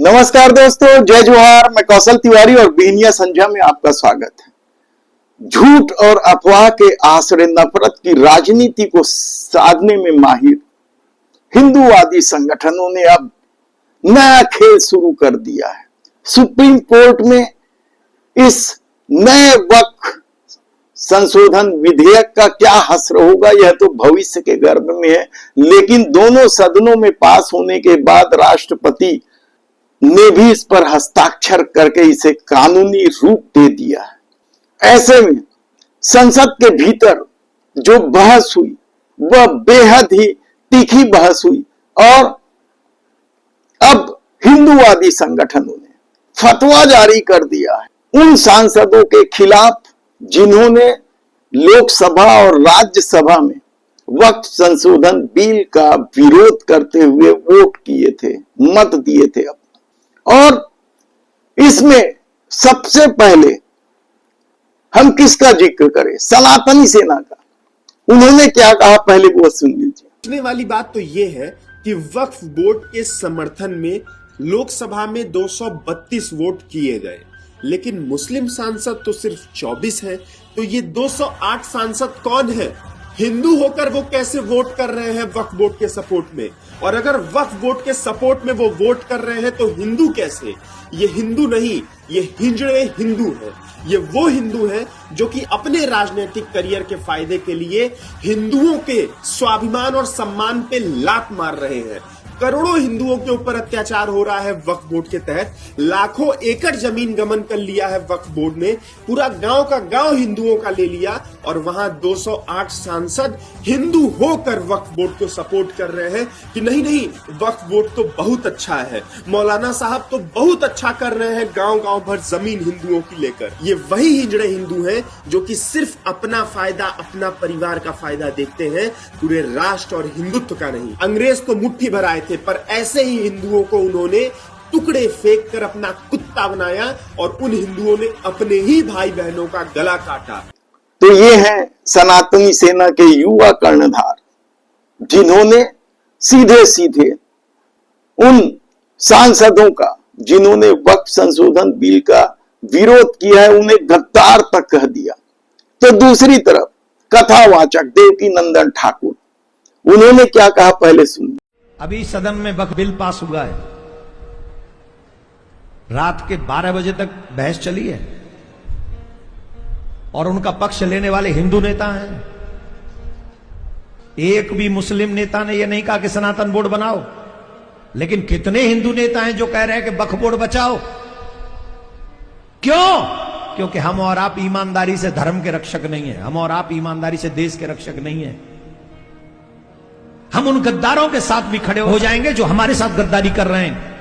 नमस्कार दोस्तों, जय जोहार। मैं कौशल तिवारी और बिहनिया संध्या में आपका स्वागत है। झूठ और अफवाह के आश्रय नफरत की राजनीति को साधने में माहिर हिंदूवादी संगठनों ने अब नया खेल शुरू कर दिया है। सुप्रीम कोर्ट में इस नए वक्फ संशोधन विधेयक का क्या हश्र होगा, यह तो भविष्य के गर्भ में है, लेकिन दोनों सदनों में पास होने के बाद राष्ट्रपति ने भी इस पर हस्ताक्षर करके इसे कानूनी रूप दे दिया है। ऐसे में संसद के भीतर जो बहस हुई वह बेहद ही तीखी बहस हुई और अब हिंदूवादी संगठनों ने फतवा जारी कर दिया है उन सांसदों के खिलाफ जिन्होंने लोकसभा और राज्यसभा में वक्फ संशोधन बिल का विरोध करते हुए वोट किए थे, मत दिए थे। और इसमें सबसे पहले हम किसका जिक्र करें? सनातनी सेना का। उन्होंने क्या कहा, पहले वो सुन लीजिए। सोचने वाली बात तो ये है कि वक्फ बोर्ड के समर्थन में लोकसभा में 232 वोट किए गए, लेकिन मुस्लिम सांसद तो सिर्फ 24 हैं। तो ये 208 सांसद कौन है? हिंदू होकर वो कैसे वोट कर रहे हैं वक्फ बोर्ड के सपोर्ट में? और अगर वक्फ बोर्ड के सपोर्ट में वो वोट कर रहे हैं तो हिंदू कैसे? ये हिंदू नहीं, ये हिजड़े हिंदू है। ये वो हिंदू है जो कि अपने राजनीतिक करियर के फायदे के लिए हिंदुओं के स्वाभिमान और सम्मान पे लात मार रहे हैं। करोड़ों हिंदुओं के ऊपर अत्याचार हो रहा है वक्फ बोर्ड के तहत। लाखों एकड़ जमीन गमन कर लिया है वक्फ बोर्ड ने, पूरा गांव का गांव हिंदुओं का ले लिया, और वहां 208 सांसद हिंदू होकर वक्फ बोर्ड को सपोर्ट कर रहे हैं कि नहीं नहीं, वक्फ बोर्ड तो बहुत अच्छा है, मौलाना साहब तो बहुत अच्छा कर रहे हैं गांव गांव भर जमीन हिंदुओं की लेकर। ये वही हिजड़े हिंदू हैं जो कि सिर्फ अपना फायदा, अपना परिवार का फायदा देखते हैं, पूरे राष्ट्र और हिंदुत्व का नहीं। अंग्रेज तो मुट्ठी भर आए थे, पर ऐसे ही हिंदुओं को उन्होंने टुकड़े फेंक कर अपना कुत्ता बनाया और उन हिंदुओं ने अपने ही भाई बहनों का गला काटा। तो ये हैं सनातनी सेना के युवा कर्णधार, जिन्होंने सीधे सीधे उन सांसदों का जिन्होंने वक्फ संशोधन बिल का विरोध किया है उन्हें गद्दार तक कह दिया। तो दूसरी तरफ कथावाचक देवकी नंदन ठाकुर, उन्होंने क्या कहा, पहले सुनिए। अभी सदन में वक्फ बिल पास हुआ है, रात के 12 बजे तक बहस चली है और उनका पक्ष लेने वाले हिंदू नेता हैं। एक भी मुस्लिम नेता ने यह नहीं कहा कि सनातन बोर्ड बनाओ, लेकिन कितने हिंदू नेता हैं जो कह रहे हैं कि वक्फ बोर्ड बचाओ। क्यों? क्योंकि हम और आप ईमानदारी से धर्म के रक्षक नहीं है, हम और आप ईमानदारी से देश के रक्षक नहीं है। हम उन गद्दारों के साथ भी खड़े हो जाएंगे जो हमारे साथ गद्दारी कर रहे हैं,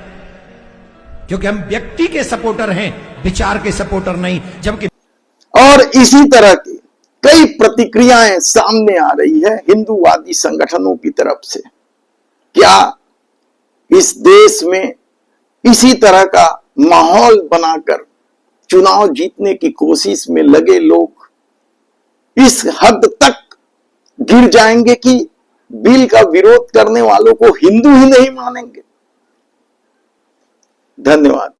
क्योंकि हम व्यक्ति के सपोर्टर हैं, विचार के सपोर्टर नहीं। जबकि और इसी तरह की कई प्रतिक्रियाएं सामने आ रही है हिंदूवादी संगठनों की तरफ से। क्या इस देश में इसी तरह का माहौल बनाकर चुनाव जीतने की कोशिश में लगे लोग इस हद तक गिर जाएंगे कि बिल का विरोध करने वालों को हिंदू ही नहीं मानेंगे? धन्यवाद।